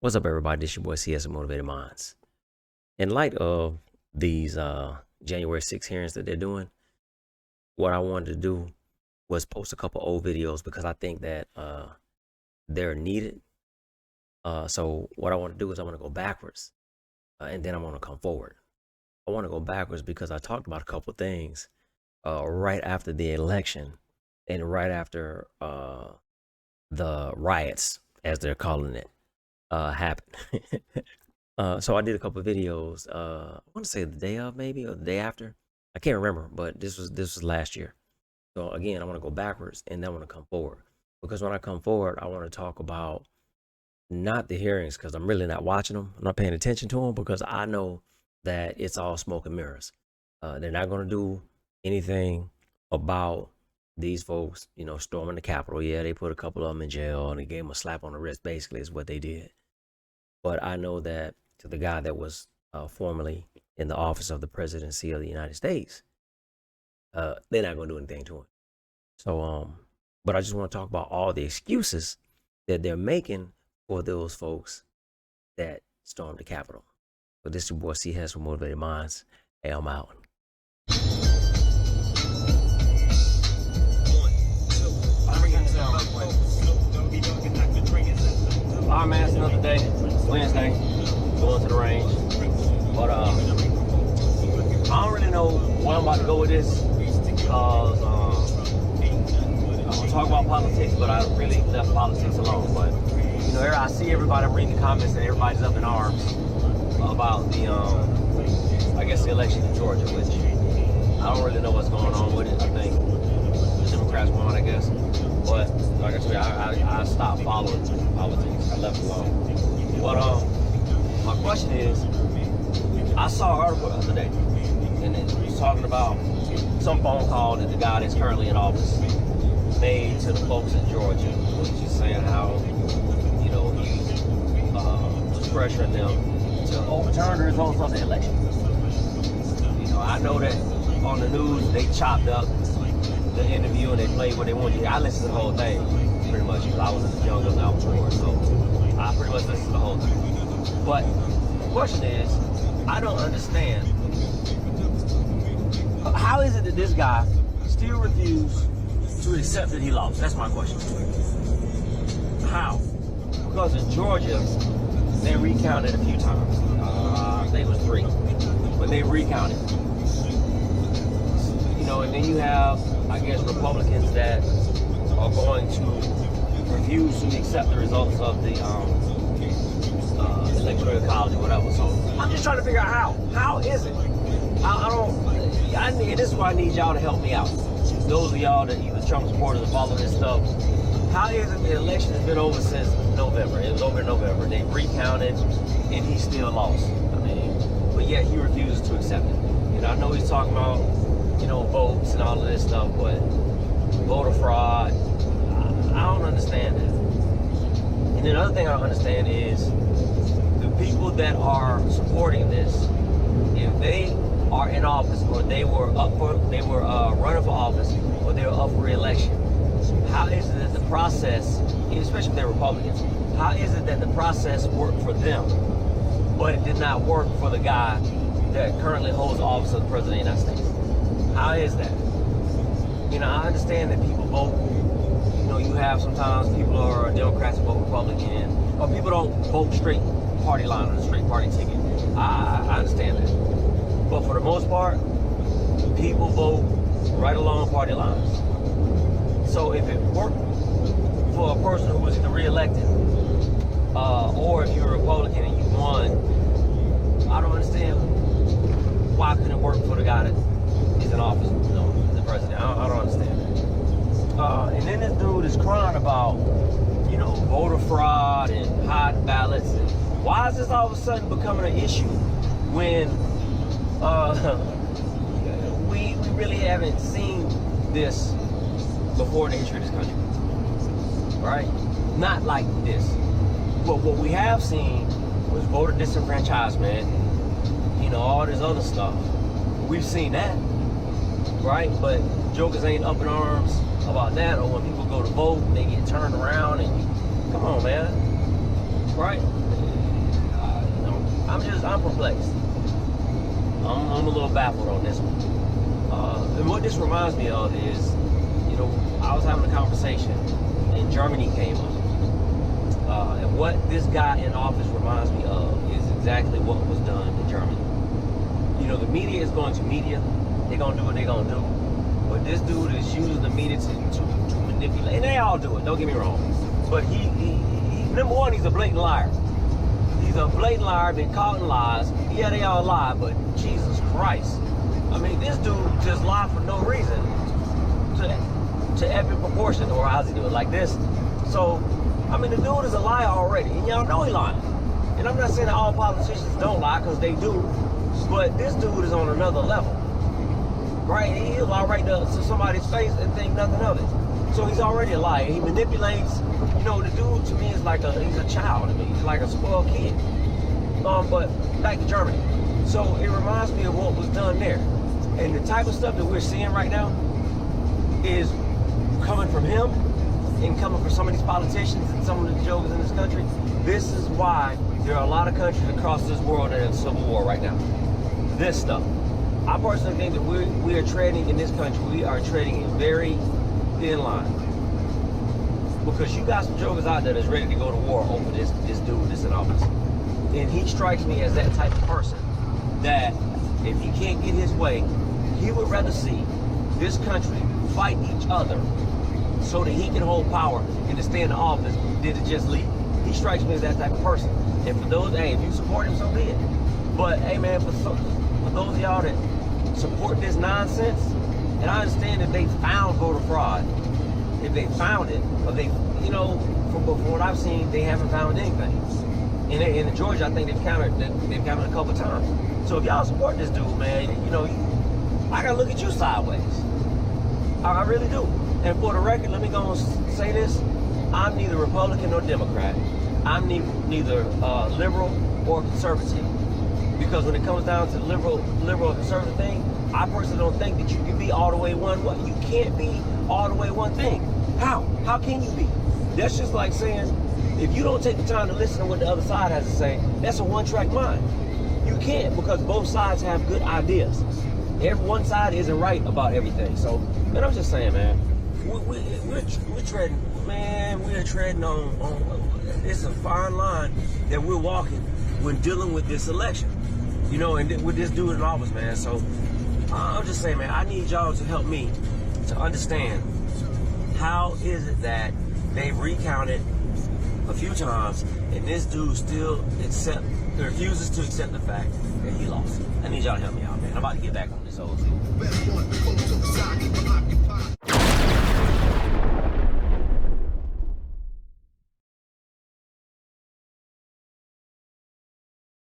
What's up, everybody? This your boy CS of Motivated Minds. In light of these January 6 hearings that they're doing, what I wanted to do was post a couple old videos because I think that they're needed. So what I want to do is I want to go backwards and then I want to come forward. I want to go backwards because I talked about a couple of things right after the election and right after the riots, as they're calling it, happened. So I did a couple of videos. I want to say the day of, maybe, or the day after. I can't remember, but this was last year. So again, I want to go backwards and then I want to come forward, because when I come forward, I want to talk about not the hearings, because I'm really not watching them. I'm not paying attention to them because I know that it's all smoke and mirrors. They're not going to do anything about these folks, storming the Capitol. Yeah, they put a couple of them in jail and they gave them a slap on the wrist, basically, is what they did. But I know that to the guy that was formerly in the office of the presidency of the United States, they're not going to do anything to him. So, but I just want to talk about all the excuses that they're making for those folks that stormed the Capitol. So this is your boy C Hess from Motivated Minds. Hey, I'm out. Alright, man, it's another day. Wednesday. Going to the range. But I don't really know where I'm about to go with this, because I'm gonna talk about politics, but I really left politics alone. But I see everybody, I'm reading the comments, and everybody's up in arms about the I guess the election in Georgia, which I don't really know what's going on with it. I think the Democrats won, I guess. But like I told you, I stopped following politics. I left it alone. But my question is, I saw an article the other day, and it was talking about some phone call that the guy that's currently in office made to the folks in Georgia, which is saying how he was pressuring them to overturn the results of the election. I know that on the news they chopped up the interview and they played what they wanted to hear. I listened to the whole thing, pretty much, because I was as young as I was born, so I pretty much listened to the whole thing. But the question is, I don't understand. How is it that this guy still refused to accept that he lost? That's my question. How? Because in Georgia, they recounted a few times. I think it was 3, but they recounted. And then you have, I guess, Republicans that are going to refuse to accept the results of the electoral college or whatever. So I'm just trying to figure out how. How is it? This is why I need y'all to help me out. Those of y'all that either Trump supporters or follow this stuff. How is it the election has been over since November? It was over in November. They recounted and he still lost. But yet he refuses to accept it. I know he's talking about votes and all of this stuff, but voter fraud, I don't understand that. And the other thing I don't understand is the people that are supporting this, if they are in office, or they were running for office, or they were up for re-election, how is it that the process, especially if they're Republicans, how is it that the process worked for them, but it did not work for the guy that currently holds the office of the President of the United States? How is that? I understand that people vote. You have sometimes people who are Democrats who vote Republican, or people don't vote straight party line or the straight party ticket. I understand that. But for the most part, people vote right along party lines. So if it worked for a person who was either re-elected, or if you're a Republican and you won, I don't understand why couldn't it work for the guy that is in office, the president. I don't understand that. And then this dude is crying about, voter fraud and hiding ballots. And why is this all of a sudden becoming an issue when we really haven't seen this before in the history of this country, right? Not like this. But what we have seen was voter disenfranchisement, all this other stuff. We've seen that. Right? But jokers ain't up in arms about that, or when people go to vote, they get turned around, and come on, man. Right? I'm perplexed. I'm a little baffled on this one. And what this reminds me of is, I was having a conversation and Germany came up. And what this guy in office reminds me of is exactly what was done in Germany. The media is going to media. They're going to do what they're going to do. But this dude is using the media to manipulate. And they all do it, don't get me wrong. But he number one, he's a blatant liar. He's a blatant liar, been caught in lies. Yeah, they all lie, but Jesus Christ. I mean, this dude just lied for no reason to epic proportion, or how's he do it, like this? So, I mean, the dude is a liar already, and y'all know he lying. And I'm not saying that all politicians don't lie, because they do, but this dude is on another level, right? He'll lie right to somebody's face and think nothing of it. So he's already a liar. He manipulates. The dude to me is like he's a child to me. He's like a spoiled kid. But back to Germany. So it reminds me of what was done there. And the type of stuff that we're seeing right now is coming from him and coming from some of these politicians and some of the jokers in this country. This is why there are a lot of countries across this world that are in civil war right now. This stuff. I personally think that we are treading in this country, we are treading a very thin line. Because you got some jokers out there that's ready to go to war over this dude that's in office. And he strikes me as that type of person that if he can't get his way, he would rather see this country fight each other so that he can hold power and to stay in the office than to just leave. He strikes me as that type of person. And for those, hey, if you support him, so be it. But hey man, for those of y'all that support this nonsense, and I understand that they found voter fraud, if they found it, or they, from what I've seen, they haven't found anything. And in Georgia, I think they've counted a couple times. So if y'all support this dude, man, I gotta look at you sideways. I really do. And for the record, let me go and say this: I'm neither Republican nor Democrat. I'm neither liberal or conservative. Because when it comes down to the liberal or conservative thing, I personally don't think that you can be all the way one way. You can't be all the way one thing. How? How can you be? That's just like saying, if you don't take the time to listen to what the other side has to say, that's a one-track mind. You can't, because both sides have good ideas. One side isn't right about everything. So, and I'm just saying, man, we're treading, man, we're treading on, it's a fine line that we're walking when dealing with this election. And with this dude in office, man. So, I'm just saying, man, I need y'all to help me to understand how is it that they've recounted a few times and this dude still refuses to accept the fact that he lost. I need y'all to help me out, man. I'm about to get back on this old school.